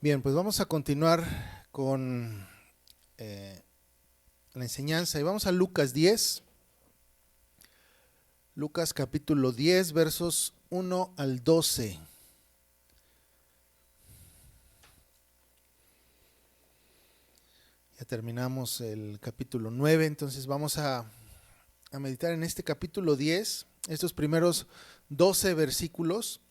Bien, pues vamos a continuar con la enseñanza y vamos a Lucas 10, Lucas capítulo 10, versos 1 al 12. Ya terminamos el capítulo 9, entonces vamos a meditar en este capítulo 10, estos primeros 12 versículos.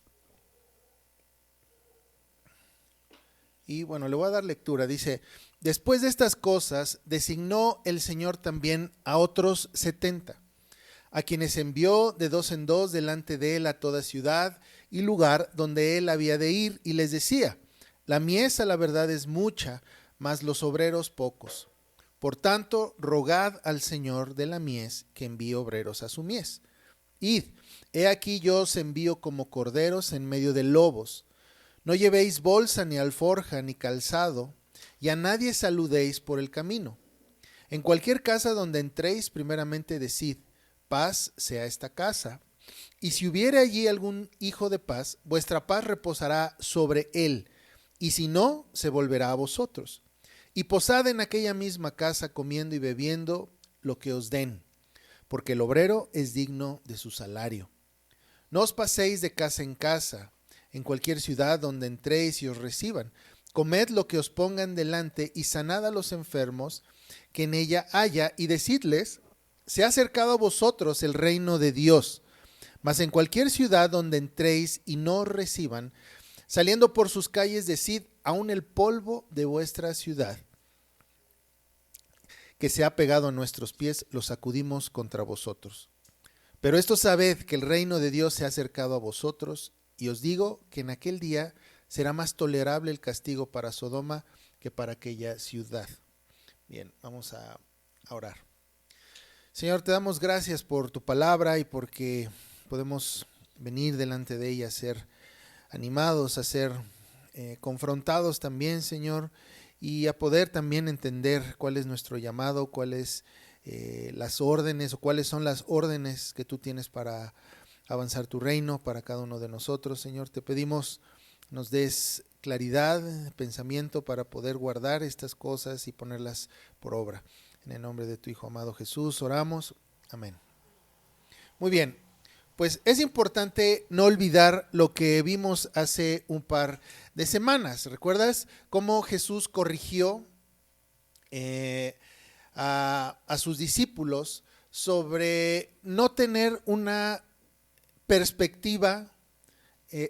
Y bueno, le voy a dar lectura. Dice: después de estas cosas, designó el Señor también a otros 70, a quienes envió de dos en dos delante de él a toda ciudad y lugar donde él había de ir, y les decía: la mies a la verdad es mucha, mas los obreros pocos. Por tanto, rogad al Señor de la mies que envíe obreros a su mies. Id, he aquí yo os envío como corderos en medio de lobos. No llevéis bolsa, ni alforja, ni calzado, y a nadie saludéis por el camino. En cualquier casa donde entréis, primeramente decid: paz sea esta casa. Y si hubiere allí algún hijo de paz, vuestra paz reposará sobre él, y si no, se volverá a vosotros. Y posad en aquella misma casa, comiendo y bebiendo lo que os den, porque el obrero es digno de su salario. No os paséis de casa en casa. En cualquier ciudad donde entréis y os reciban, comed lo que os pongan delante y sanad a los enfermos que en ella haya, y decidles: se ha acercado a vosotros el reino de Dios. Mas en cualquier ciudad donde entréis y no os reciban, saliendo por sus calles, decid: aun el polvo de vuestra ciudad que se ha pegado a nuestros pies, lo sacudimos contra vosotros. Pero esto sabed, que el reino de Dios se ha acercado a vosotros. Y os digo que en aquel día será más tolerable el castigo para Sodoma que para aquella ciudad. Bien, vamos a orar. Señor, te damos gracias por tu palabra y porque podemos venir delante de ella a ser animados, a ser confrontados también, Señor, y a poder también entender cuál es nuestro llamado, cuáles las órdenes o cuáles son las órdenes que tú tienes para avanzar tu reino para cada uno de nosotros. Señor, te pedimos nos des claridad, pensamiento para poder guardar estas cosas y ponerlas por obra. En el nombre de tu Hijo amado Jesús oramos. Amén. Muy bien, pues es importante no olvidar lo que vimos hace un par de semanas. ¿Recuerdas cómo Jesús corrigió a sus discípulos sobre no tener una perspectiva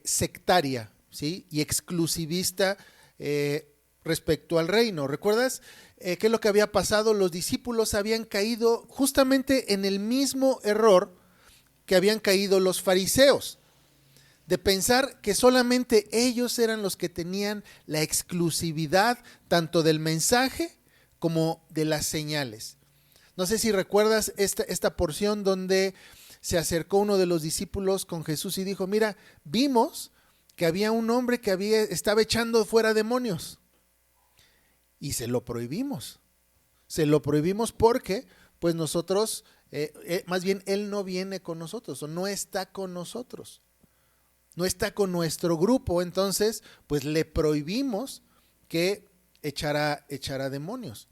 sectaria, ¿sí? Y exclusivista respecto al reino? ¿Recuerdas qué es lo que había pasado? Los discípulos habían caído justamente en el mismo error que habían caído los fariseos, de pensar que solamente ellos eran los que tenían la exclusividad tanto del mensaje como de las señales. No sé si recuerdas esta porción donde se acercó uno de los discípulos con Jesús y dijo: mira, vimos que había un hombre que estaba echando fuera demonios y se lo prohibimos. Se lo prohibimos porque pues nosotros, más bien él no viene con nosotros o no está con nosotros. No está con nuestro grupo, entonces pues le prohibimos que echara demonios,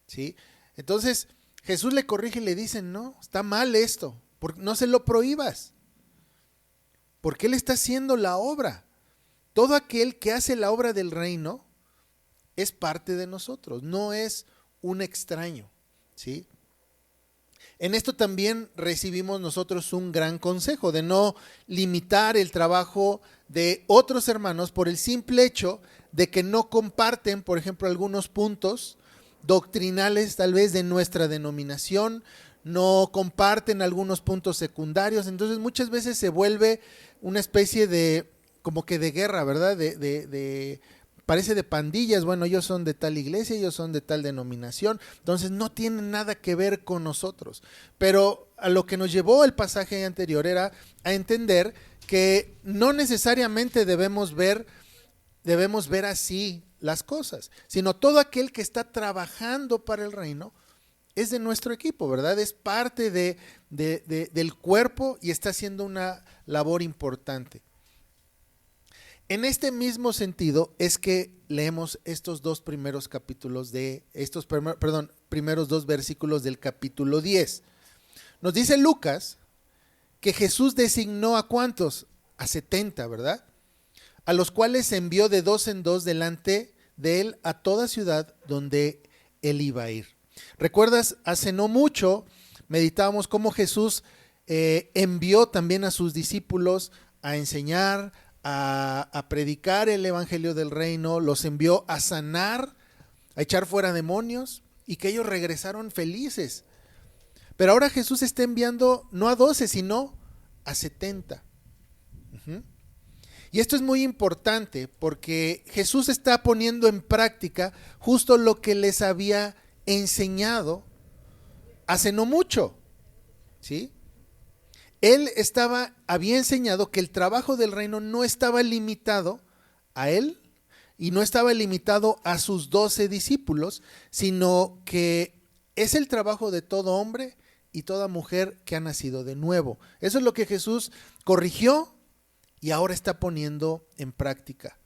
¿sí? Entonces Jesús le corrige y le dice: no, está mal esto. No se lo prohíbas, porque Él está haciendo la obra. Todo aquel que hace la obra del reino es parte de nosotros, no es un extraño, ¿sí? En esto también recibimos nosotros un gran consejo de no limitar el trabajo de otros hermanos por el simple hecho de que no comparten, por ejemplo, algunos puntos doctrinales tal vez de nuestra denominación, no comparten algunos puntos secundarios. Entonces muchas veces se vuelve una especie de, como que de guerra, ¿verdad? Parece de pandillas. Bueno, ellos son de tal iglesia, ellos son de tal denominación, entonces no tienen nada que ver con nosotros. Pero a lo que nos llevó el pasaje anterior era a entender que no necesariamente debemos ver así las cosas, sino todo aquel que está trabajando para el reino es de nuestro equipo, ¿verdad? Es parte del cuerpo y está haciendo una labor importante. En este mismo sentido es que leemos estos dos primeros capítulos de primeros dos versículos del capítulo 10. Nos dice Lucas que Jesús designó ¿a cuántos? A 70, ¿verdad? A los cuales envió de dos en dos delante de él a toda ciudad donde él iba a ir. ¿Recuerdas? Hace no mucho meditábamos cómo Jesús envió también a sus discípulos a enseñar, a predicar el evangelio del reino, los envió a sanar, a echar fuera demonios, y que ellos regresaron felices. Pero ahora Jesús está enviando no a 12, sino a 70. Y esto es muy importante porque Jesús está poniendo en práctica justo lo que les había enseñado hace no mucho, ¿sí? Él había enseñado que el trabajo del reino no estaba limitado a él y no estaba limitado a sus 12 discípulos, sino que es el trabajo de todo hombre y toda mujer que ha nacido de nuevo. Eso es lo que Jesús corrigió y ahora está poniendo en práctica.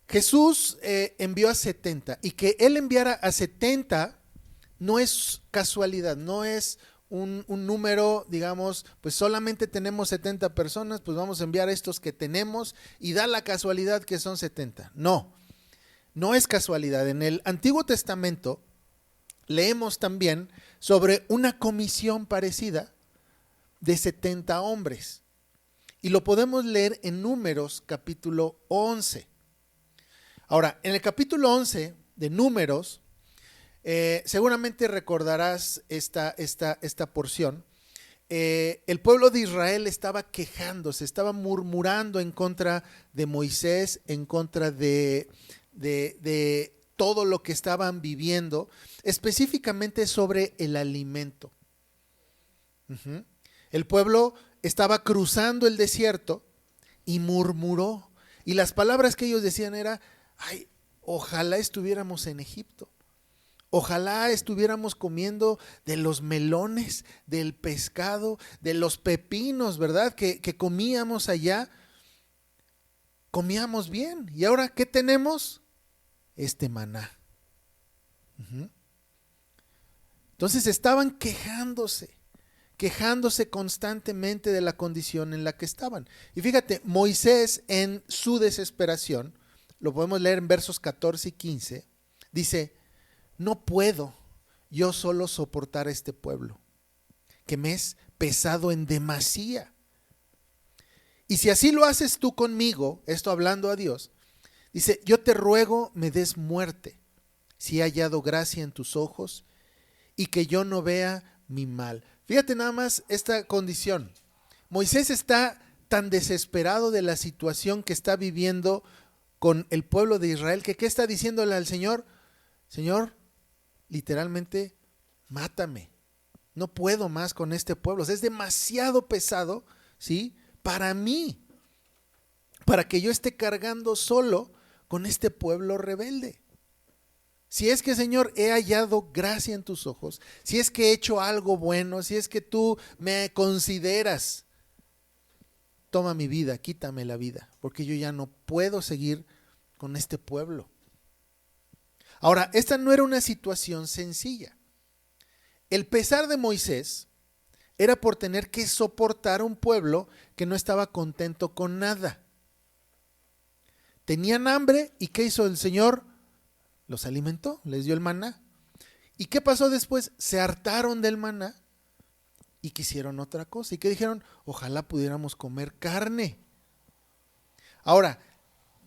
Jesús envió a 70, y que él enviara a 70 no es casualidad, no es un número, digamos, pues solamente tenemos 70 personas, pues vamos a enviar a estos que tenemos y da la casualidad que son 70. No es casualidad. En el Antiguo Testamento leemos también sobre una comisión parecida de 70 hombres. Y lo podemos leer en Números capítulo 11. Ahora, en el capítulo 11 de Números, seguramente recordarás esta porción. El pueblo de Israel estaba quejándose, estaba murmurando en contra de Moisés, en contra de todo lo que estaban viviendo, específicamente sobre el alimento. El pueblo estaba cruzando el desierto y murmuró. Y las palabras que ellos decían era: ay, ojalá estuviéramos en Egipto. Ojalá estuviéramos comiendo de los melones, del pescado, de los pepinos, ¿verdad? Que comíamos allá. Comíamos bien. ¿Y ahora qué tenemos? Este maná. Entonces estaban quejándose constantemente de la condición en la que estaban. Y fíjate, Moisés, en su desesperación, lo podemos leer en versos 14 y 15, dice: no puedo yo solo soportar a este pueblo, que me es pesado en demasía. Y si así lo haces tú conmigo, esto hablando a Dios, dice: yo te ruego me des muerte, si he hallado gracia en tus ojos, y que yo no vea mi mal. Fíjate nada más esta condición. Moisés está tan desesperado de la situación que está viviendo con el pueblo de Israel, que ¿qué está diciéndole al Señor? Señor, literalmente, mátame. No puedo más con este pueblo. O sea, es demasiado pesado, ¿sí? Para mí, para que yo esté cargando solo con este pueblo rebelde. Si es que, Señor, he hallado gracia en tus ojos, si es que he hecho algo bueno, si es que tú me consideras, toma mi vida, quítame la vida, porque yo ya no puedo seguir con este pueblo. Ahora, esta no era una situación sencilla. El pesar de Moisés era por tener que soportar un pueblo que no estaba contento con nada. Tenían hambre, ¿y qué hizo el Señor? Los alimentó, les dio el maná. ¿Y qué pasó después? Se hartaron del maná y quisieron otra cosa. ¿Y qué dijeron? Ojalá pudiéramos comer carne. Ahora,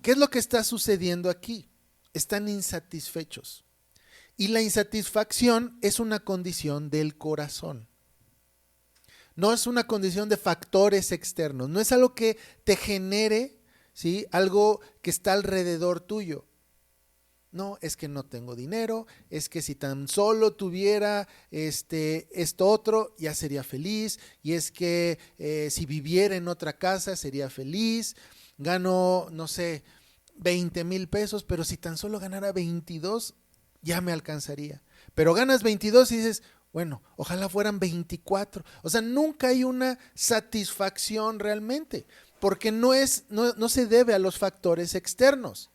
¿qué es lo que está sucediendo aquí? Están insatisfechos. Y la insatisfacción es una condición del corazón. No es una condición de factores externos. No es algo que te genere, ¿sí?, algo que está alrededor tuyo. No, es que no tengo dinero, es que si tan solo tuviera esto otro, ya sería feliz, y es que si viviera en otra casa sería feliz, gano, no sé, 20,000 pesos, pero si tan solo ganara 22, ya me alcanzaría. Pero ganas 22 y dices, bueno, ojalá fueran 24. O sea, nunca hay una satisfacción realmente. porque no se debe a los factores externos.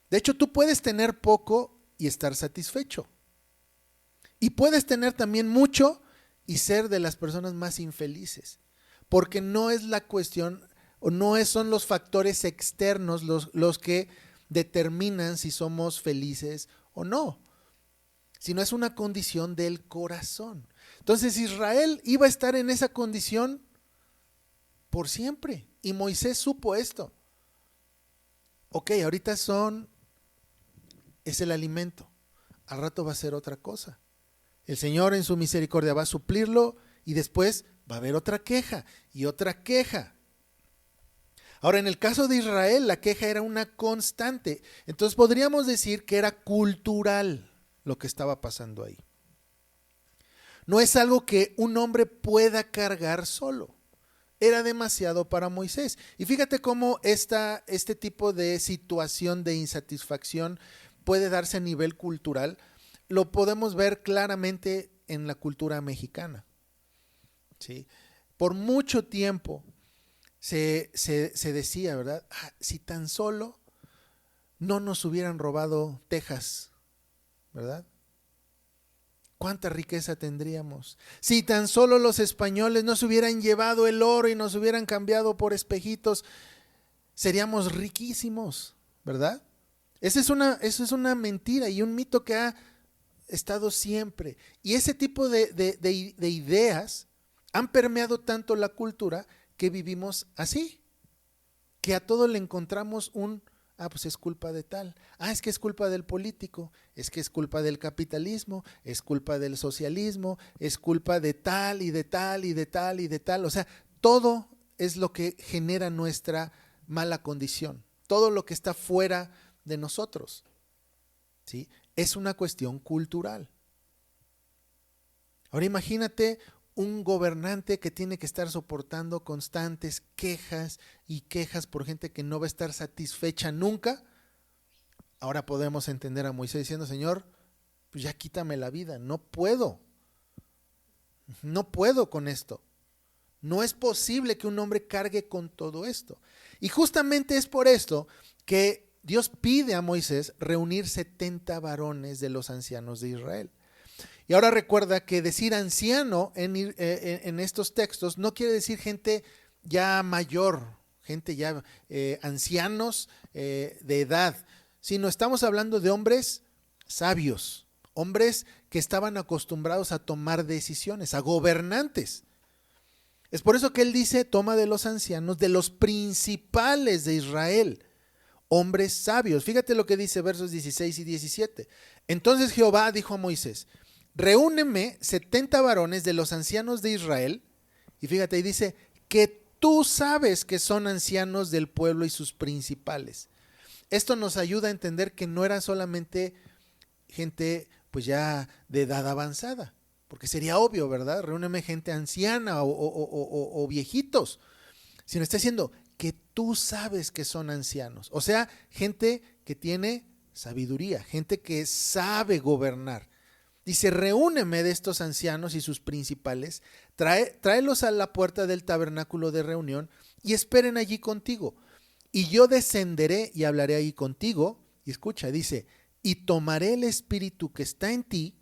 De hecho, tú puedes tener poco y estar satisfecho. Y puedes tener también mucho y ser de las personas más infelices. Porque no es la cuestión, o son los factores externos los que determinan si somos felices o no, sino es una condición del corazón. Entonces Israel iba a estar en esa condición por siempre. Y Moisés supo esto. Ok, ahorita es el alimento. Al rato va a ser otra cosa. El Señor en su misericordia va a suplirlo y después va a haber otra queja y otra queja. Ahora, en el caso de Israel, la queja era una constante. Entonces podríamos decir que era cultural lo que estaba pasando ahí. No es algo que un hombre pueda cargar solo. Era demasiado para Moisés. Y fíjate cómo este tipo de situación de insatisfacción puede darse a nivel cultural. Lo podemos ver claramente en la cultura mexicana. ¿Sí? Por mucho tiempo se decía, ¿verdad? Si tan solo no nos hubieran robado Texas, ¿verdad? ¿Cuánta riqueza tendríamos? Si tan solo los españoles nos hubieran llevado el oro y nos hubieran cambiado por espejitos, seríamos riquísimos, ¿verdad? Eso es una mentira y un mito que ha estado siempre. Y ese tipo de ideas han permeado tanto la cultura que vivimos así, que a todo le encontramos pues es culpa de tal, es que es culpa del político, es que es culpa del capitalismo, es culpa del socialismo, es culpa de tal y de tal y de tal y de tal. O sea, todo es lo que genera nuestra mala condición, todo lo que está fuera de nosotros, ¿sí? Es una cuestión cultural. Ahora imagínate un gobernante que tiene que estar soportando constantes quejas y quejas por gente que no va a estar satisfecha nunca. Ahora podemos entender a Moisés diciendo, Señor, pues ya quítame la vida, no puedo con esto. No es posible que un hombre cargue con todo esto. Y justamente es por esto que Dios pide a Moisés reunir 70 varones de los ancianos de Israel. Y ahora recuerda que decir anciano en estos textos no quiere decir gente ya mayor, gente ya ancianos de edad, sino estamos hablando de hombres sabios, hombres que estaban acostumbrados a tomar decisiones, a gobernantes. Es por eso que él dice, toma de los ancianos, de los principales de Israel, hombres sabios. Fíjate lo que dice versos 16 y 17. Entonces Jehová dijo a Moisés, reúneme 70 varones de los ancianos de Israel, y fíjate, y dice, que tú sabes que son ancianos del pueblo y sus principales. Esto nos ayuda a entender que no era solamente gente pues ya de edad avanzada, porque sería obvio, ¿verdad? Reúneme gente anciana o viejitos, sino está diciendo que tú sabes que son ancianos, o sea, gente que tiene sabiduría, gente que sabe gobernar. Dice, reúneme de estos ancianos y sus principales, tráelos a la puerta del tabernáculo de reunión y esperen allí contigo. Y yo descenderé y hablaré ahí contigo. Y escucha, dice, y tomaré el espíritu que está en ti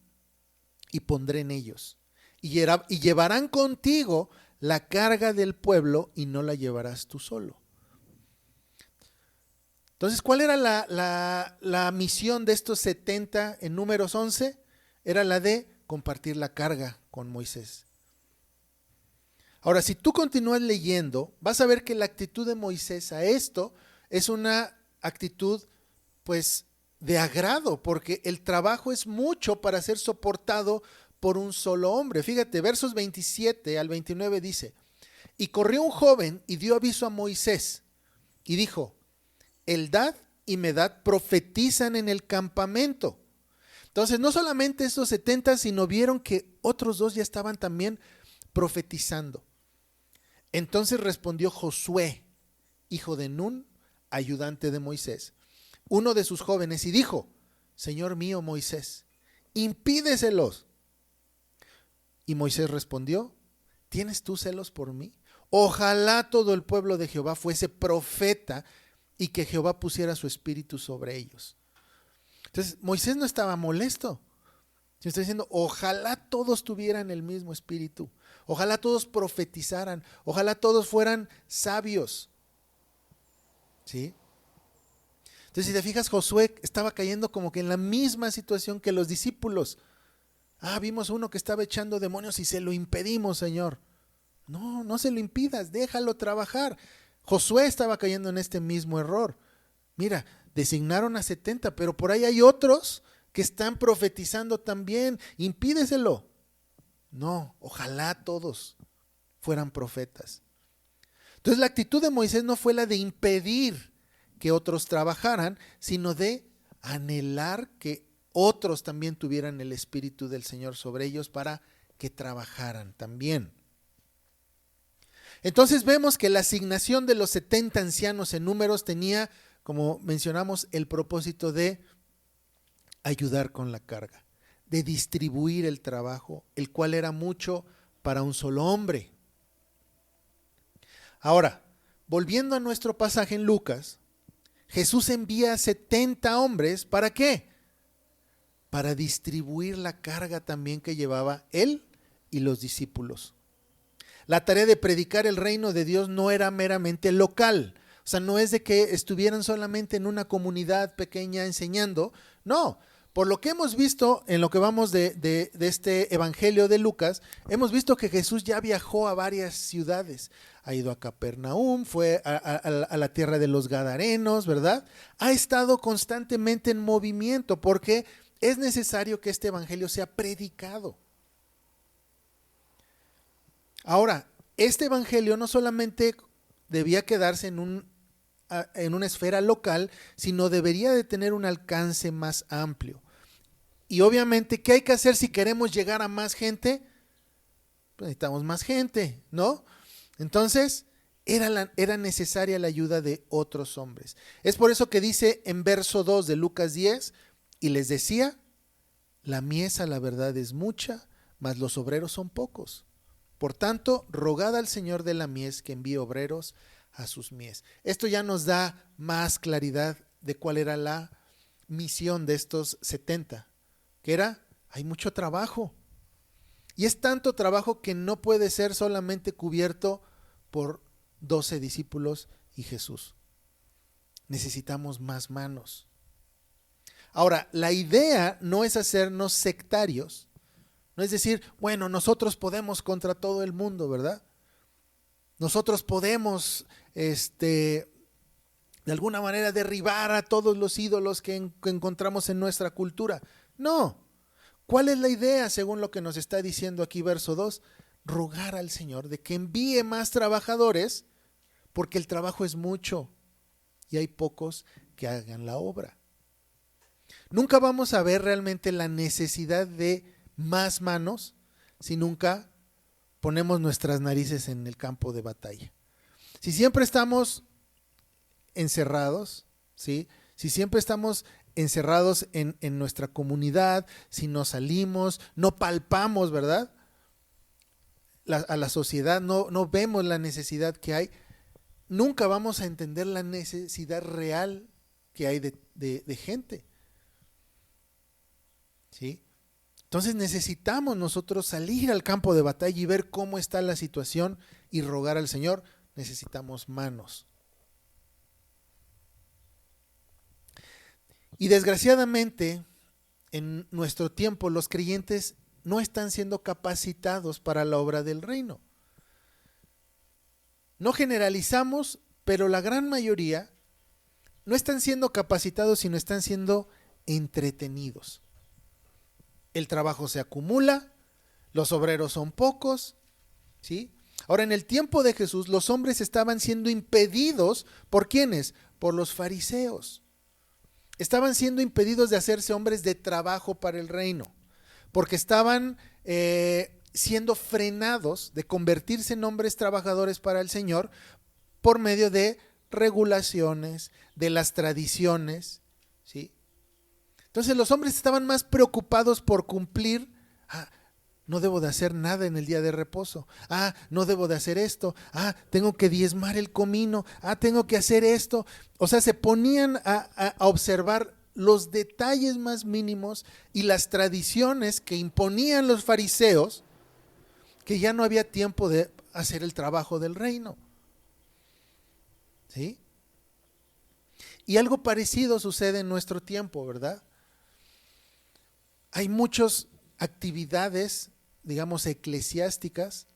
y pondré en ellos. Y llevarán contigo la carga del pueblo y no la llevarás tú solo. Entonces, ¿cuál era la misión de estos 70 en Números 11? Era la de compartir la carga con Moisés. Ahora, si tú continúas leyendo, vas a ver que la actitud de Moisés a esto es una actitud, pues, de agrado, porque el trabajo es mucho para ser soportado por un solo hombre. Fíjate, versos 27 al 29 dice, y corrió un joven y dio aviso a Moisés y dijo, Eldad y Medad profetizan en el campamento. Entonces, no solamente estos 70, sino vieron que otros dos ya estaban también profetizando. Entonces respondió Josué, hijo de Nun, ayudante de Moisés, uno de sus jóvenes, y dijo, Señor mío Moisés, impídeselos. Y Moisés respondió, ¿tienes tú celos por mí? Ojalá todo el pueblo de Jehová fuese profeta y que Jehová pusiera su espíritu sobre ellos. Entonces, Moisés no estaba molesto. Se está diciendo, ojalá todos tuvieran el mismo espíritu. Ojalá todos profetizaran. Ojalá todos fueran sabios. ¿Sí? Entonces, si te fijas, Josué estaba cayendo como que en la misma situación que los discípulos. Vimos uno que estaba echando demonios y se lo impedimos, Señor. No, no se lo impidas, déjalo trabajar. Josué estaba cayendo en este mismo error. Mira, designaron a 70, pero por ahí hay otros que están profetizando también. Impídeselo. No, ojalá todos fueran profetas. Entonces la actitud de Moisés no fue la de impedir que otros trabajaran, sino de anhelar que otros también tuvieran el Espíritu del Señor sobre ellos para que trabajaran también. Entonces vemos que la asignación de los 70 ancianos en Números tenía, como mencionamos, el propósito de ayudar con la carga, de distribuir el trabajo, el cual era mucho para un solo hombre. Ahora, volviendo a nuestro pasaje en Lucas, Jesús envía a 70 hombres, ¿para qué? Para distribuir la carga también que llevaba él y los discípulos. La tarea de predicar el reino de Dios no era meramente local. O sea, no es de que estuvieran solamente en una comunidad pequeña enseñando. No, por lo que hemos visto en lo que vamos de este evangelio de Lucas, hemos visto que Jesús ya viajó a varias ciudades. Ha ido a Capernaum, fue a la tierra de los Gadarenos, ¿verdad? Ha estado constantemente en movimiento porque es necesario que este evangelio sea predicado. Ahora, este evangelio no solamente debía quedarse en una esfera local, sino debería de tener un alcance más amplio. Y obviamente, ¿qué hay que hacer si queremos llegar a más gente? Pues necesitamos más gente, ¿no? Entonces, era necesaria la ayuda de otros hombres. Es por eso que dice en verso 2 de Lucas 10, y les decía, la mies a la verdad es mucha, mas los obreros son pocos. Por tanto, rogad al Señor de la mies que envíe obreros a sus mies. Esto ya nos da más claridad de cuál era la misión de estos 70, que era, hay mucho trabajo. Y es tanto trabajo que no puede ser solamente cubierto por 12 discípulos y Jesús. Necesitamos más manos. Ahora, la idea no es hacernos sectarios. No es decir, bueno, nosotros podemos contra todo el mundo, ¿verdad? Nosotros podemos, de alguna manera, derribar a todos los ídolos que encontramos en nuestra cultura. No. ¿Cuál es la idea, según lo que nos está diciendo aquí verso 2? Rogar al Señor de que envíe más trabajadores, porque el trabajo es mucho y hay pocos que hagan la obra. Nunca vamos a ver realmente la necesidad de más manos si nunca ponemos nuestras narices en el campo de batalla. Si siempre estamos encerrados, ¿sí? Si siempre estamos encerrados en nuestra comunidad, si no salimos, no palpamos, ¿verdad? A la sociedad, no vemos la necesidad que hay, nunca vamos a entender la necesidad real que hay de gente. ¿Sí? Entonces necesitamos nosotros salir al campo de batalla y ver cómo está la situación y rogar al Señor. Necesitamos manos. Y desgraciadamente, en nuestro tiempo, los creyentes no están siendo capacitados para la obra del reino. No generalizamos, pero la gran mayoría no están siendo capacitados, sino están siendo entretenidos. El trabajo se acumula, los obreros son pocos, ¿sí? Ahora, en el tiempo de Jesús, los hombres estaban siendo impedidos, ¿por quiénes? Por los fariseos. Estaban siendo impedidos de hacerse hombres de trabajo para el reino, porque estaban siendo frenados de convertirse en hombres trabajadores para el Señor por medio de regulaciones, de las tradiciones, ¿sí? Entonces los hombres estaban más preocupados por cumplir no debo de hacer nada en el día de reposo. No debo de hacer esto. Tengo que diezmar el comino. Tengo que hacer esto. O sea, se ponían a observar los detalles más mínimos y las tradiciones que imponían los fariseos, que ya no había tiempo de hacer el trabajo del reino. ¿Sí? Y algo parecido sucede en nuestro tiempo, ¿verdad? Hay muchas actividades, digamos, eclesiásticas.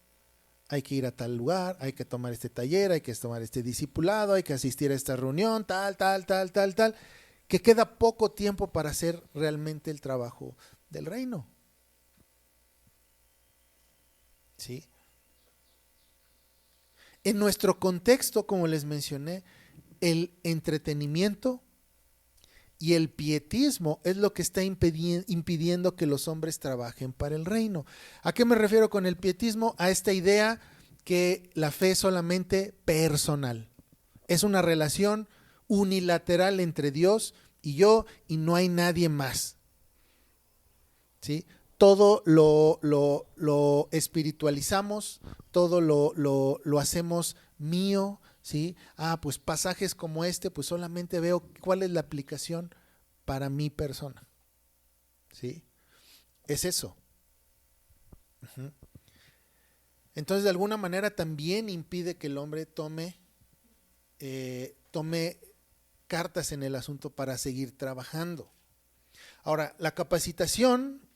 Hay que ir a tal lugar, hay que tomar este taller, hay que tomar este discipulado, hay que asistir a esta reunión, tal, que queda poco tiempo para hacer realmente el trabajo del reino. ¿Sí? En nuestro contexto, como les mencioné, el entretenimiento y el pietismo es lo que está impidiendo que los hombres trabajen para el reino. ¿A qué me refiero con el pietismo? A esta idea que la fe es solamente personal. Es una relación unilateral entre Dios y yo y no hay nadie más. ¿Sí? Todo lo espiritualizamos, todo lo hacemos mío, ¿sí? Pues pasajes como este, pues solamente veo cuál es la aplicación para mi persona, ¿sí? Es eso. Uh-huh. Entonces, de alguna manera también impide que el hombre tome cartas en el asunto para seguir trabajando. Ahora, la capacitación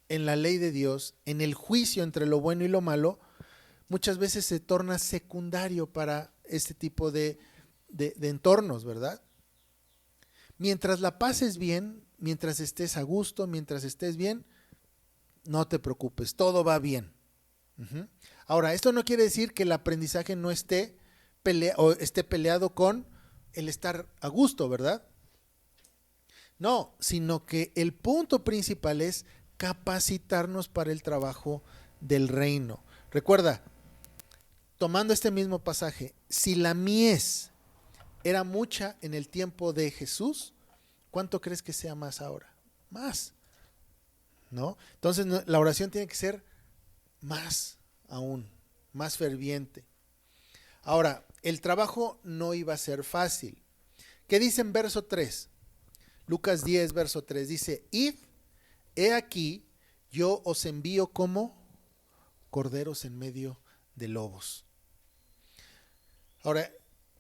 en la ley de Dios, en el juicio entre lo bueno y lo malo, muchas veces se torna secundario para este tipo de entornos, ¿verdad? Mientras la pases bien, mientras estés a gusto, mientras estés bien, no te preocupes, todo va bien. Uh-huh. Ahora, esto no quiere decir que el aprendizaje no esté peleado con el estar a gusto, ¿verdad? No, sino que el punto principal es capacitarnos para el trabajo del reino. Recuerda, tomando este mismo pasaje, si la mies era mucha en el tiempo de Jesús, ¿cuánto crees que sea más ahora? Más, ¿no? Entonces la oración tiene que ser más aún, más ferviente. Ahora, el trabajo no iba a ser fácil. ¿Qué dice en verso 3? Lucas 10, verso 3, dice, id, he aquí, yo os envío como corderos en medio de lobos. Ahora,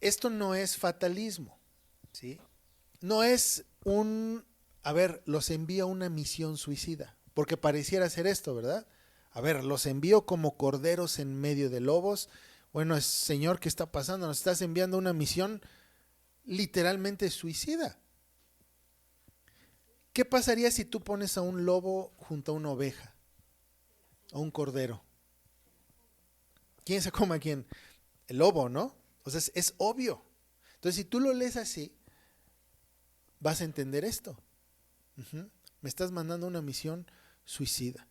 esto no es fatalismo, ¿sí? No es los envío a una misión suicida, porque pareciera ser esto, ¿verdad? Los envío como corderos en medio de lobos. Bueno, Señor, ¿qué está pasando? Nos estás enviando una misión literalmente suicida. ¿Qué pasaría si tú pones a un lobo junto a una oveja? A un cordero. ¿Quién se come a quién? El lobo, ¿no? O sea, es obvio. Entonces, si tú lo lees así, vas a entender esto. Uh-huh. Me estás mandando una misión suicida.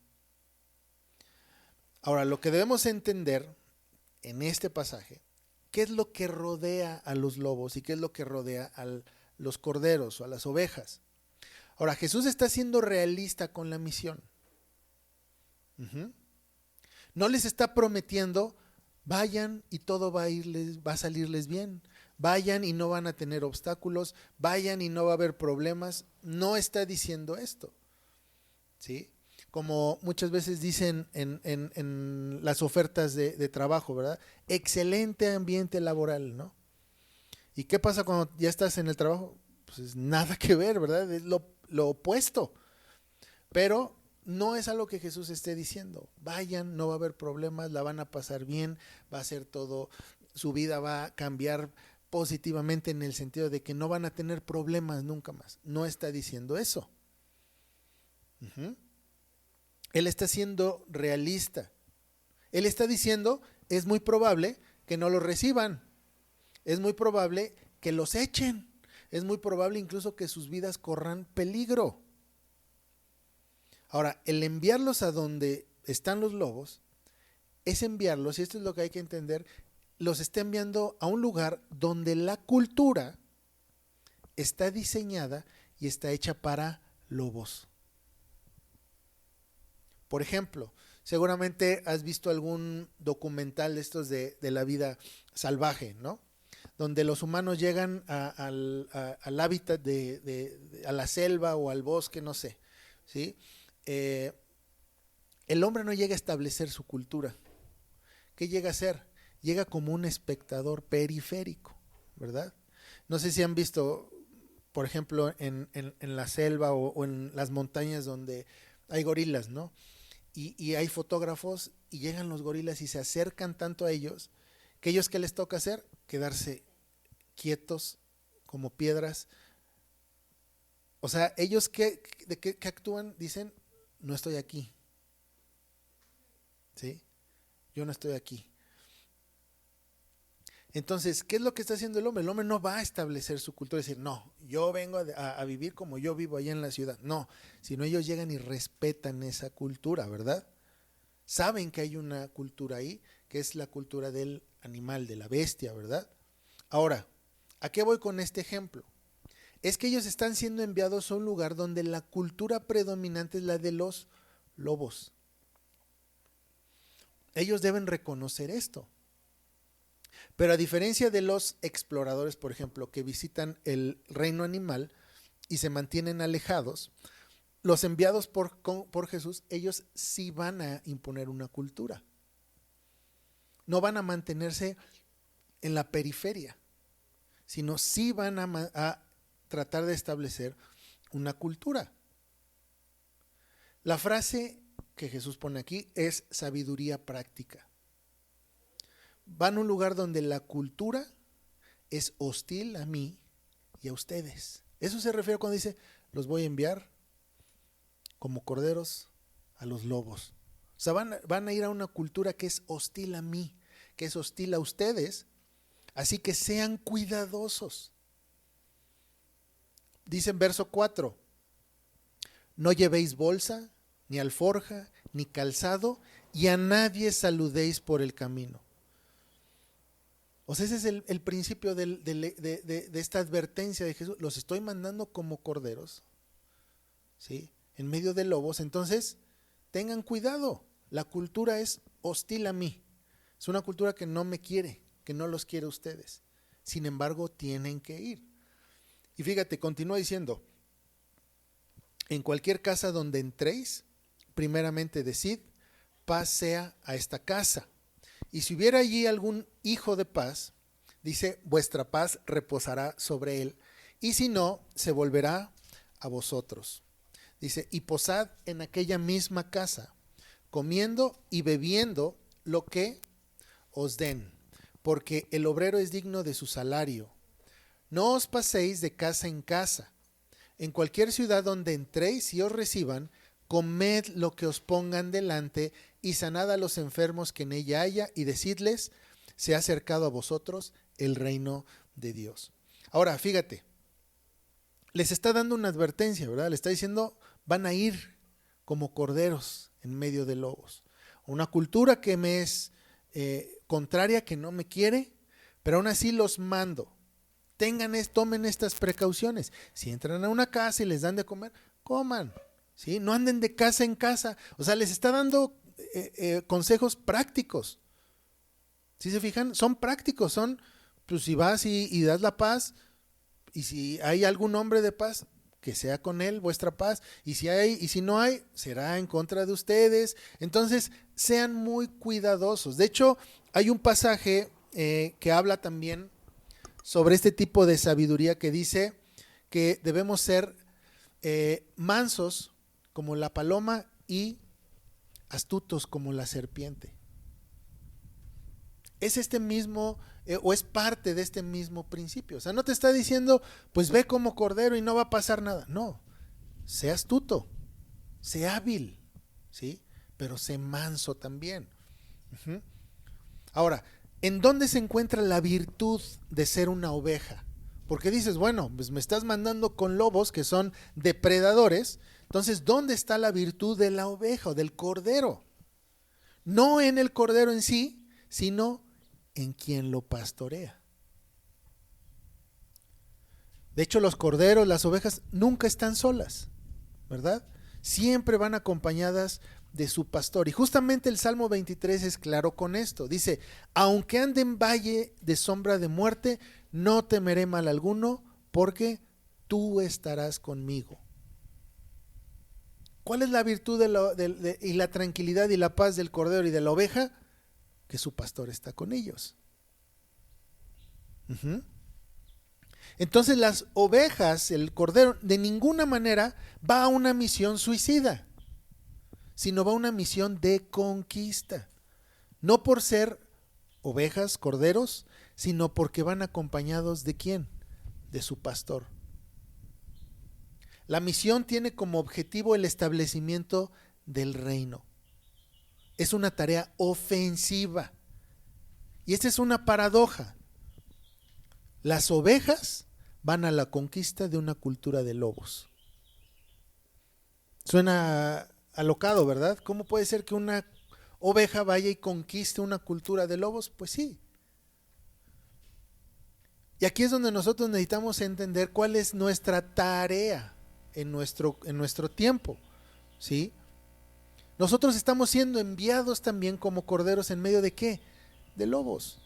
Ahora, lo que debemos entender en este pasaje, ¿qué es lo que rodea a los lobos y qué es lo que rodea a los corderos o a las ovejas? Ahora, Jesús está siendo realista con la misión. Uh-huh. No les está prometiendo, vayan y todo va a salirles bien. Vayan y no van a tener obstáculos. Vayan y no va a haber problemas. No está diciendo esto. ¿Sí? Como muchas veces dicen en las ofertas de trabajo, ¿verdad? Excelente ambiente laboral, ¿no? ¿Y qué pasa cuando ya estás en el trabajo? Pues nada que ver, ¿verdad? Es lo opuesto. Pero no es algo que Jesús esté diciendo. Vayan, no va a haber problemas, la van a pasar bien, va a ser todo, su vida va a cambiar positivamente en el sentido de que no van a tener problemas nunca más. No está diciendo eso. Uh-huh. Él está siendo realista. Él está diciendo, es muy probable que no los reciban. Es muy probable que los echen. Es muy probable incluso que sus vidas corran peligro. Ahora, el enviarlos a donde están los lobos, es enviarlos, y esto es lo que hay que entender, los está enviando a un lugar donde la cultura está diseñada y está hecha para lobos. Por ejemplo, Seguramente has visto algún documental de estos de la vida salvaje, ¿no? Donde los humanos llegan al hábitat a la selva o al bosque, no sé, ¿sí? Eh, el hombre no llega a establecer su cultura. ¿Qué llega a ser? Llega como un espectador periférico, ¿verdad? No sé si han visto, por ejemplo, en la selva o en las montañas donde hay gorilas, ¿no? Y hay fotógrafos y llegan los gorilas y se acercan tanto a ellos que ellos, ¿qué les toca hacer? Quedarse quietos como piedras. O sea, ellos ¿de qué actúan? Dicen, no estoy aquí, ¿sí? Yo no estoy aquí. Entonces, ¿qué es lo que está haciendo el hombre? El hombre no va a establecer su cultura, decir, no, yo vengo a vivir como yo vivo allá en la ciudad. No, sino ellos llegan y respetan esa cultura, ¿verdad? Saben que hay una cultura ahí, que es la cultura del animal, de la bestia, ¿verdad? Ahora, ¿a qué voy con este ejemplo? Es que ellos están siendo enviados a un lugar donde la cultura predominante es la de los lobos. Ellos deben reconocer esto. Pero a diferencia de los exploradores, por ejemplo, que visitan el reino animal y se mantienen alejados, los enviados por Jesús, ellos sí van a imponer una cultura. No van a mantenerse en la periferia, sino sí van a tratar de establecer una cultura. La frase que Jesús pone aquí es sabiduría práctica. Van a un lugar donde la cultura es hostil a mí y a ustedes. Eso se refiere cuando dice, los voy a enviar como corderos a los lobos. O sea, van a ir a una cultura que es hostil a mí, que es hostil a ustedes, así que sean cuidadosos. Dice en verso 4, no llevéis bolsa, ni alforja, ni calzado, y a nadie saludéis por el camino. O sea, ese es el principio de esta advertencia de Jesús. Los estoy mandando como corderos, ¿sí? En medio de lobos. Entonces, tengan cuidado. La cultura es hostil a mí. Es una cultura que no me quiere, que no los quiere a ustedes. Sin embargo, tienen que ir. Y fíjate, continúa diciendo, en cualquier casa donde entréis, primeramente decid, paz sea a esta casa. Y si hubiera allí algún hijo de paz, dice, vuestra paz reposará sobre él, y si no, se volverá a vosotros. Dice, y posad en aquella misma casa, comiendo y bebiendo lo que os den, porque el obrero es digno de su salario. No os paséis de casa en casa. En cualquier ciudad donde entréis y os reciban, comed lo que os pongan delante y sanad a los enfermos que en ella haya y decidles, se ha acercado a vosotros el reino de Dios. Ahora, fíjate, les está dando una advertencia, ¿verdad? Le está diciendo, van a ir como corderos en medio de lobos. Una cultura que me es contraria, que no me quiere, pero aún así los mando. Tomen estas precauciones. Si entran a una casa y les dan de comer, coman. ¿Sí? No anden de casa en casa. O sea, les está dando consejos prácticos. ¿Sí se fijan? Son prácticos, son, pues si vas y das la paz, y si hay algún hombre de paz, que sea con él vuestra paz, y si no hay, será en contra de ustedes. Entonces, sean muy cuidadosos. De hecho, hay un pasaje que habla también sobre este tipo de sabiduría que dice que debemos ser mansos como la paloma y astutos como la serpiente. Es este mismo, o es parte de este mismo principio. O sea, no te está diciendo, pues ve como cordero y no va a pasar nada. No, sé astuto, sé hábil, ¿sí? Pero sé manso también. Uh-huh. Ahora, ¿en dónde se encuentra la virtud de ser una oveja? Porque dices, bueno, pues me estás mandando con lobos que son depredadores. Entonces, ¿dónde está la virtud de la oveja o del cordero? No en el cordero en sí, sino en quien lo pastorea. De hecho, los corderos, las ovejas, nunca están solas, ¿verdad? Siempre van acompañadas de su pastor. Y justamente el Salmo 23 es claro con esto. Dice, aunque ande en valle de sombra de muerte, no temeré mal alguno, porque tú estarás conmigo. ¿Cuál es la virtud y la tranquilidad y la paz del cordero y de la oveja? Que su pastor está con ellos. Uh-huh. Entonces las ovejas, el cordero, de ninguna manera va a una misión suicida, sino va a una misión de conquista. No por ser ovejas, corderos, sino porque van acompañados ¿de quién? De su pastor. La misión tiene como objetivo el establecimiento del reino. Es una tarea ofensiva. Y esta es una paradoja. Las ovejas van a la conquista de una cultura de lobos. Suena alocado, ¿verdad? ¿Cómo puede ser que una oveja vaya y conquiste una cultura de lobos? Pues sí. Y aquí es donde nosotros necesitamos entender cuál es nuestra tarea en nuestro tiempo, ¿sí? Nosotros estamos siendo enviados también como corderos en medio de ¿qué? De lobos.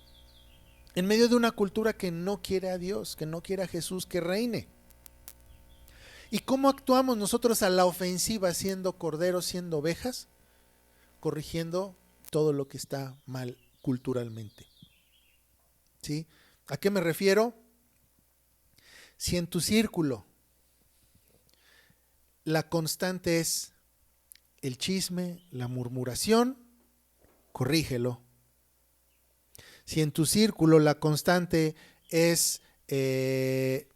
En medio de una cultura que no quiere a Dios, que no quiere a Jesús que reine. ¿Y cómo actuamos nosotros a la ofensiva siendo corderos, siendo ovejas? Corrigiendo todo lo que está mal culturalmente. ¿Sí? ¿A qué me refiero? Si en tu círculo la constante es el chisme, la murmuración, corrígelo. Si en tu círculo la constante es el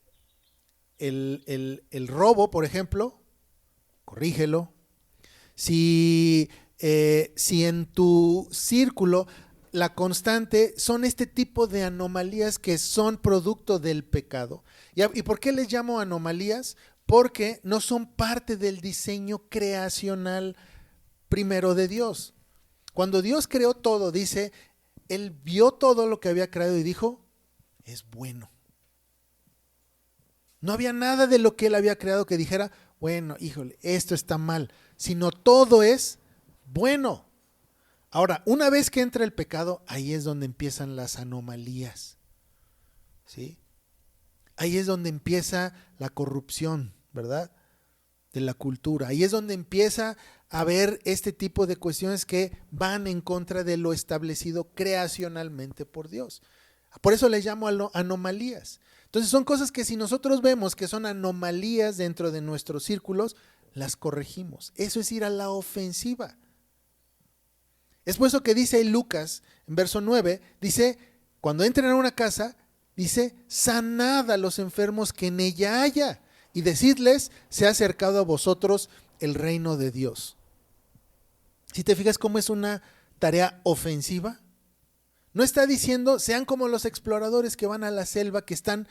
robo, por ejemplo, corrígelo. Si en tu círculo la constante son este tipo de anomalías que son producto del pecado. ¿Y por qué les llamo anomalías? Porque no son parte del diseño creacional primero de Dios. Cuando Dios creó todo, dice, Él vio todo lo que había creado y dijo, es bueno. No había nada de lo que Él había creado que dijera, bueno, híjole, esto está mal, sino todo es bueno. Ahora, una vez que entra el pecado, ahí es donde empiezan las anomalías, ¿sí? Ahí es donde empieza la corrupción, ¿verdad? De la cultura. Ahí es donde empieza a haber este tipo de cuestiones que van en contra de lo establecido creacionalmente por Dios. Por eso les llamo anomalías. Entonces son cosas que si nosotros vemos que son anomalías dentro de nuestros círculos, las corregimos. Eso es ir a la ofensiva. Es por eso que dice Lucas, en verso 9, dice, cuando entren a una casa, dice, sanad a los enfermos que en ella haya, y decidles, se ha acercado a vosotros el reino de Dios. Si te fijas cómo es una tarea ofensiva, no está diciendo, sean como los exploradores que van a la selva, que están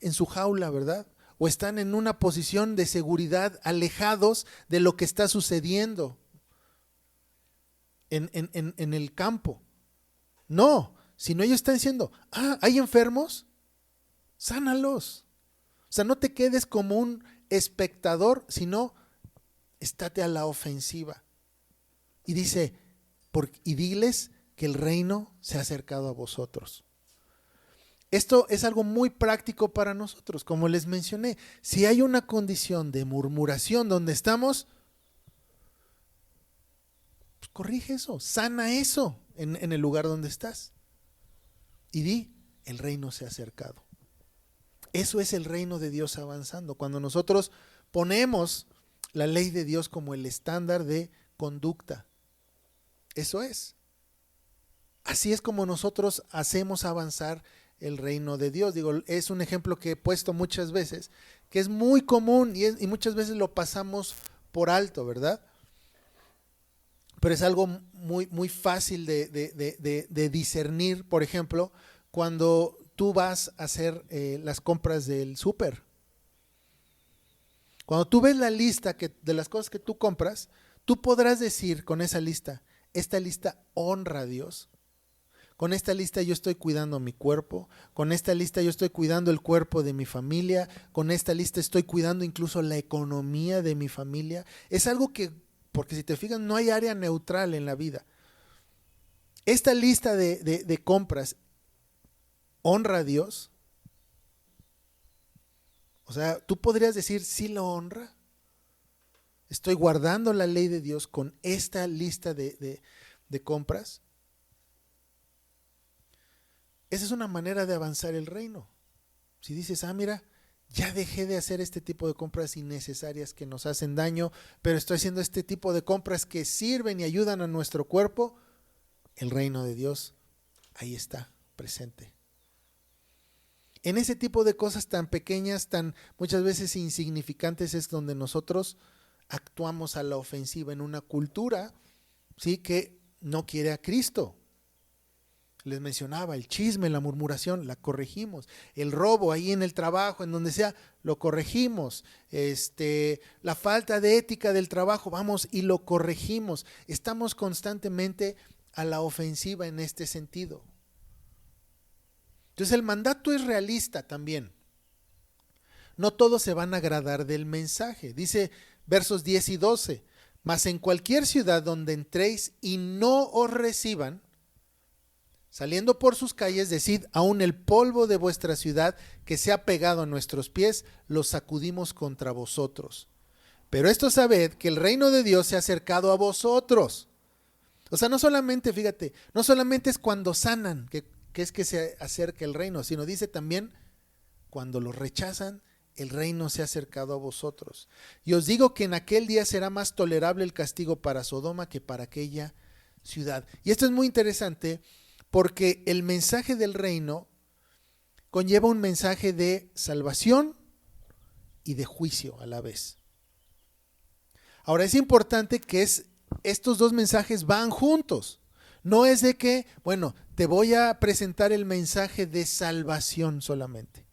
en su jaula, ¿verdad? O están en una posición de seguridad, alejados de lo que está sucediendo en el campo. No, sino ellos están diciendo, ¿hay enfermos? Sánalos. O sea, no te quedes como un espectador, sino estate a la ofensiva. Y dice, y diles que el reino se ha acercado a vosotros. Esto es algo muy práctico para nosotros. Como les mencioné, si hay una condición de murmuración donde estamos, pues corrige eso, sana eso en el lugar donde estás. Y di, el reino se ha acercado. Eso es el reino de Dios avanzando. Cuando nosotros ponemos la ley de Dios como el estándar de conducta. Eso es. Así es como nosotros hacemos avanzar el reino de Dios. Digo, es un ejemplo que he puesto muchas veces, que es muy común y muchas veces lo pasamos por alto, ¿verdad? Pero es algo muy, muy fácil de discernir, por ejemplo, cuando tú vas a hacer las compras del súper. Cuando tú ves la lista de las cosas que tú compras, tú podrás decir con esa lista, esta lista honra a Dios. Con esta lista yo estoy cuidando mi cuerpo, con esta lista yo estoy cuidando el cuerpo de mi familia, con esta lista estoy cuidando incluso la economía de mi familia. Es algo que porque si te fijas, no hay área neutral en la vida. Esta lista de compras honra a Dios. O sea, tú podrías decir, sí lo honra. Estoy guardando la ley de Dios con esta lista de compras. Esa es una manera de avanzar el reino. Si dices, mira, ya dejé de hacer este tipo de compras innecesarias que nos hacen daño, pero estoy haciendo este tipo de compras que sirven y ayudan a nuestro cuerpo, el reino de Dios ahí está, presente. En ese tipo de cosas tan pequeñas, tan muchas veces insignificantes, es donde nosotros actuamos a la ofensiva en una cultura, ¿sí?, que no quiere a Cristo. Les mencionaba el chisme, la murmuración, la corregimos. El robo ahí en el trabajo, en donde sea, lo corregimos. La falta de ética del trabajo, vamos y lo corregimos. Estamos constantemente a la ofensiva en este sentido. Entonces el mandato es realista también. No todos se van a agradar del mensaje. Dice versos 10 y 12. Mas en cualquier ciudad donde entréis y no os reciban, saliendo por sus calles, decid, aún el polvo de vuestra ciudad que se ha pegado a nuestros pies, lo sacudimos contra vosotros. Pero esto sabed que el reino de Dios se ha acercado a vosotros. O sea, no solamente, fíjate, no solamente es cuando sanan, que es que se acerca el reino, sino dice también, cuando los rechazan, el reino se ha acercado a vosotros. Y os digo que en aquel día será más tolerable el castigo para Sodoma que para aquella ciudad. Y esto es muy interesante, porque el mensaje del reino conlleva un mensaje de salvación y de juicio a la vez. Ahora es importante que estos dos mensajes van juntos. No es de que, bueno, te voy a presentar el mensaje de salvación solamente.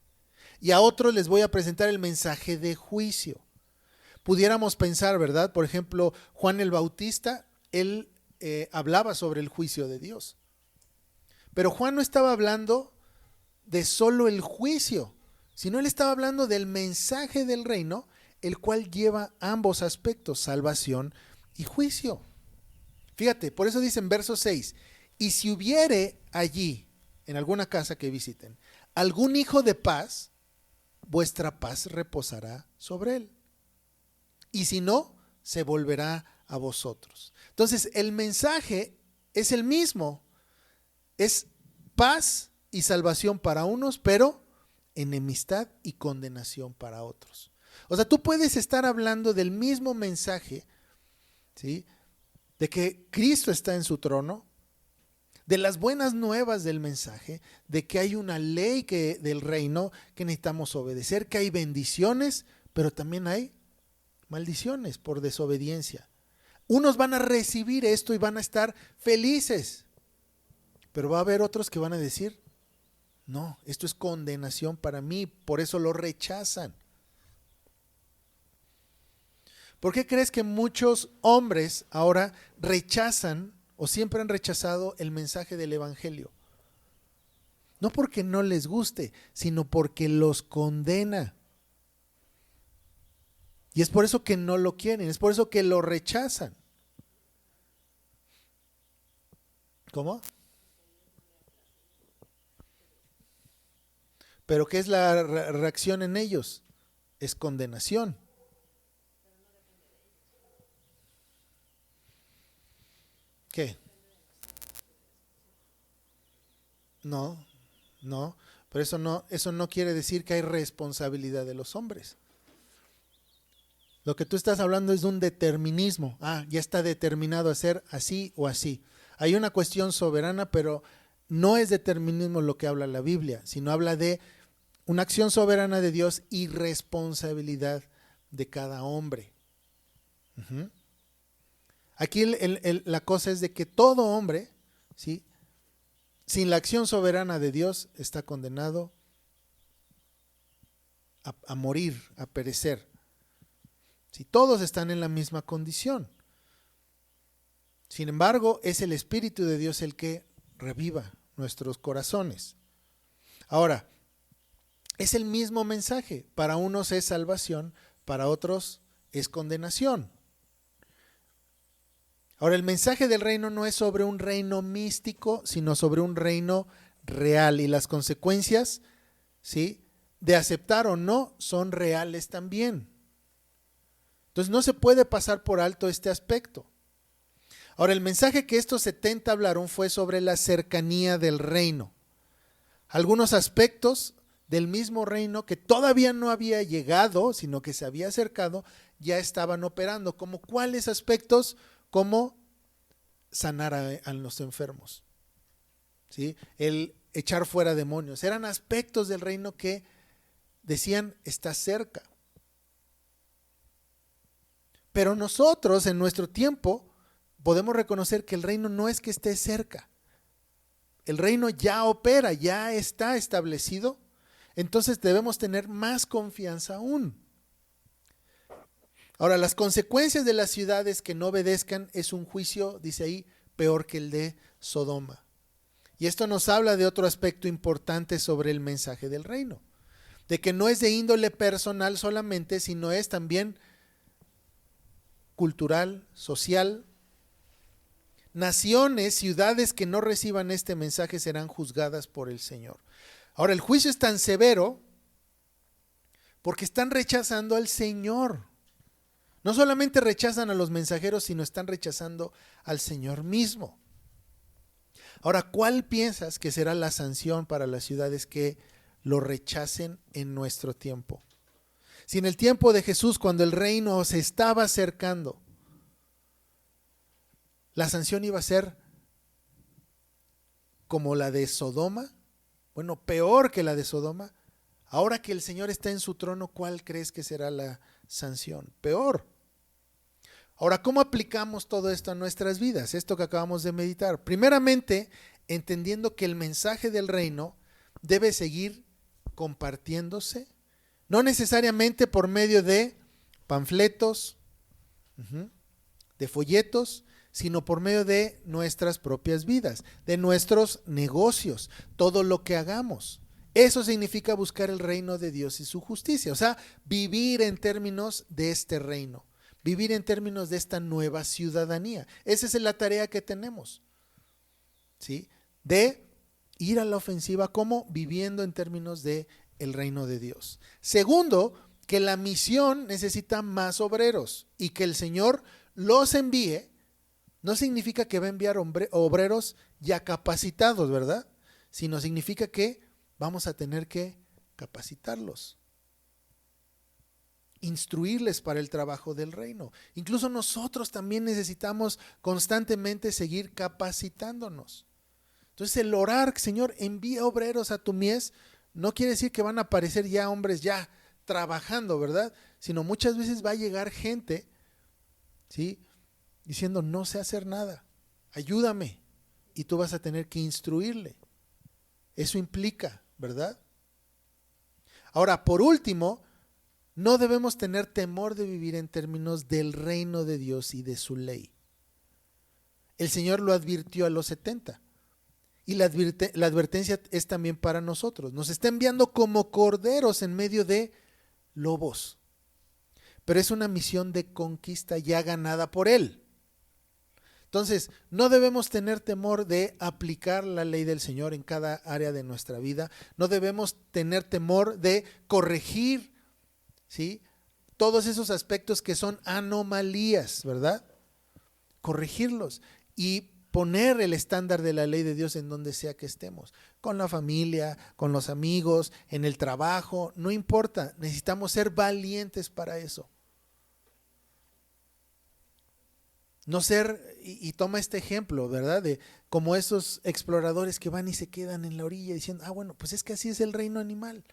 Y a otros les voy a presentar el mensaje de juicio. Pudiéramos pensar, ¿verdad? Por ejemplo, Juan el Bautista, él hablaba sobre el juicio de Dios. Pero Juan no estaba hablando de solo el juicio, sino él estaba hablando del mensaje del reino, el cual lleva ambos aspectos, salvación y juicio. Fíjate, por eso dice en verso 6, y si hubiere allí, en alguna casa que visiten, algún hijo de paz, vuestra paz reposará sobre él. Y si no, se volverá a vosotros. Entonces, el mensaje es el mismo. Es paz y salvación para unos, pero enemistad y condenación para otros. O sea, tú puedes estar hablando del mismo mensaje, ¿sí?, de que Cristo está en su trono, de las buenas nuevas del mensaje, de que hay una ley del reino que necesitamos obedecer, que hay bendiciones, pero también hay maldiciones por desobediencia. Unos van a recibir esto y van a estar felices, pero va a haber otros que van a decir, no, esto es condenación para mí, por eso lo rechazan. ¿Por qué crees que muchos hombres ahora rechazan o siempre han rechazado el mensaje del evangelio? No porque no les guste, sino porque los condena. Y es por eso que no lo quieren, es por eso que lo rechazan. ¿Cómo? Pero ¿qué es la reacción en ellos? Es condenación. ¿Qué? No, pero eso no quiere decir que hay responsabilidad de los hombres. Lo que tú estás hablando es de un determinismo. Ya está determinado a ser así o así. Hay una cuestión soberana, pero no es determinismo lo que habla la Biblia, sino habla de una acción soberana de Dios y responsabilidad de cada hombre. Uh-huh. Aquí la cosa es de que todo hombre, ¿sí?, sin la acción soberana de Dios está condenado a morir, a perecer. Si todos están en la misma condición. Sin embargo, es el Espíritu de Dios el que reviva nuestros corazones. Ahora, es el mismo mensaje. Para unos es salvación, para otros es condenación. Ahora, el mensaje del reino no es sobre un reino místico, sino sobre un reino real, y las consecuencias, ¿sí?, de aceptar o no son reales también. Entonces no se puede pasar por alto este aspecto. Ahora, el mensaje que estos 70 hablaron fue sobre la cercanía del reino. Algunos aspectos del mismo reino que todavía no había llegado, sino que se había acercado, ya estaban operando. ¿Como cuáles aspectos? Como sanar a los enfermos, ¿sí?, el echar fuera demonios. Eran aspectos del reino que decían, está cerca. Pero nosotros en nuestro tiempo podemos reconocer que el reino no es que esté cerca. El reino ya opera, ya está establecido. Entonces debemos tener más confianza aún. Ahora, las consecuencias de las ciudades que no obedezcan es un juicio, dice ahí, peor que el de Sodoma. Y esto nos habla de otro aspecto importante sobre el mensaje del reino. De que no es de índole personal solamente, sino es también cultural, social. Naciones, ciudades que no reciban este mensaje serán juzgadas por el Señor. Ahora, el juicio es tan severo porque están rechazando al Señor. No solamente rechazan a los mensajeros, sino están rechazando al Señor mismo. Ahora, ¿cuál piensas que será la sanción para las ciudades que lo rechacen en nuestro tiempo? Si en el tiempo de Jesús, cuando el reino se estaba acercando, la sanción iba a ser como la de Sodoma, bueno, peor que la de Sodoma. Ahora que el Señor está en su trono, ¿cuál crees que será la sanción? Peor. Ahora, ¿cómo aplicamos todo esto a nuestras vidas? Esto que acabamos de meditar. Primeramente, entendiendo que el mensaje del reino debe seguir compartiéndose, no necesariamente por medio de panfletos, de folletos, sino por medio de nuestras propias vidas, de nuestros negocios, todo lo que hagamos. Eso significa buscar el reino de Dios y su justicia, o sea, vivir en términos de este reino, vivir en términos de esta nueva ciudadanía. Esa es la tarea que tenemos, ¿sí?, de ir a la ofensiva, como viviendo en términos de el reino de Dios. Segundo, que la misión necesita más obreros y que el Señor los envíe. No significa que va a enviar obreros ya capacitados, ¿verdad? Sino significa que vamos a tener que capacitarlos, instruirles para el trabajo del reino. Incluso nosotros también necesitamos constantemente seguir capacitándonos. Entonces, el orar, Señor, envía obreros a tu mies, no quiere decir que van a aparecer ya hombres ya trabajando, ¿verdad? Sino muchas veces va a llegar gente, ¿sí?, diciendo, no sé hacer nada, ayúdame, y tú vas a tener que instruirle. Eso implica, ¿verdad? Ahora, por último, no debemos tener temor de vivir en términos del reino de Dios y de su ley. El Señor lo advirtió a los 70 y la advertencia es también para nosotros. Nos está enviando como corderos en medio de lobos, pero es una misión de conquista ya ganada por Él. Entonces, no debemos tener temor de aplicar la ley del Señor en cada área de nuestra vida. No debemos tener temor de corregir, ¿sí?, todos esos aspectos que son anomalías, ¿verdad? Corregirlos y poner el estándar de la ley de Dios en donde sea que estemos. Con la familia, con los amigos, en el trabajo, no importa. Necesitamos ser valientes para eso. No ser, y toma este ejemplo, ¿verdad?, de como esos exploradores que van y se quedan en la orilla diciendo, bueno, pues es que así es el reino animal,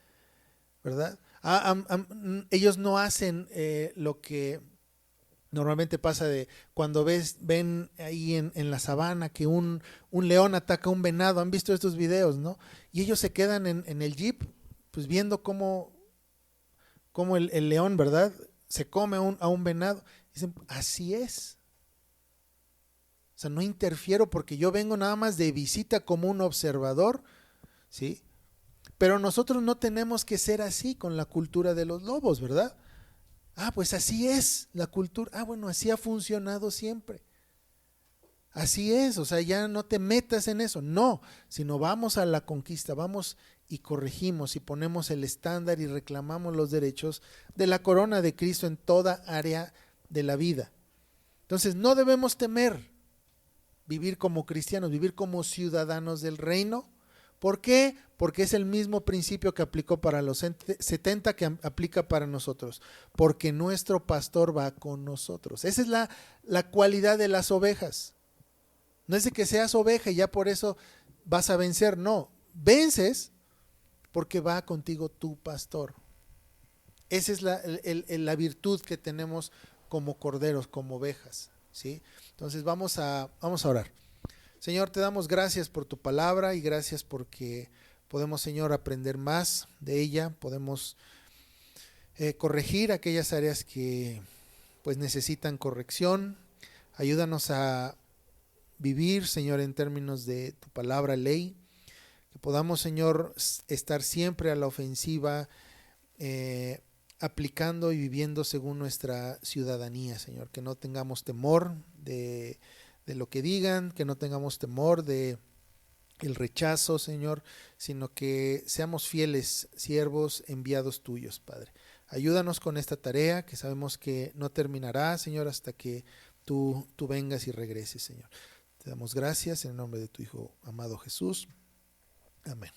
¿verdad? Ellos no hacen lo que normalmente pasa de cuando ven ahí en la sabana que un león ataca a un venado. Han visto estos videos, ¿no? Y ellos se quedan en el jeep, pues viendo cómo el león, ¿verdad?, se come a un venado. Dicen, así es. O sea, no interfiero porque yo vengo nada más de visita como un observador, ¿sí? Pero nosotros no tenemos que ser así con la cultura de los lobos, ¿verdad? Pues así es la cultura. Bueno, así ha funcionado siempre. Así es, o sea, ya no te metas en eso, no, sino vamos a la conquista, vamos y corregimos y ponemos el estándar y reclamamos los derechos de la corona de Cristo en toda área de la vida. Entonces no debemos temer vivir como cristianos, vivir como ciudadanos del reino. ¿Por qué? Porque es el mismo principio que aplicó para los 70 que aplica para nosotros. Porque nuestro pastor va con nosotros. Esa es la cualidad de las ovejas. No es de que seas oveja y ya por eso vas a vencer. No, vences porque va contigo tu pastor. Esa es la virtud que tenemos como corderos, como ovejas, ¿sí? Entonces vamos a orar. Señor, te damos gracias por tu palabra y gracias porque podemos, Señor, aprender más de ella. Podemos corregir aquellas áreas que pues necesitan corrección. Ayúdanos a vivir, Señor, en términos de tu palabra, ley. Que podamos, Señor, estar siempre a la ofensiva, aplicando y viviendo según nuestra ciudadanía, Señor. Que no tengamos temor de lo que digan, que no tengamos temor de el rechazo, Señor, sino que seamos fieles siervos enviados tuyos, Padre. Ayúdanos con esta tarea que sabemos que no terminará, Señor, hasta que tú vengas y regreses, Señor. Te damos gracias en el nombre de tu Hijo amado Jesús. Amén.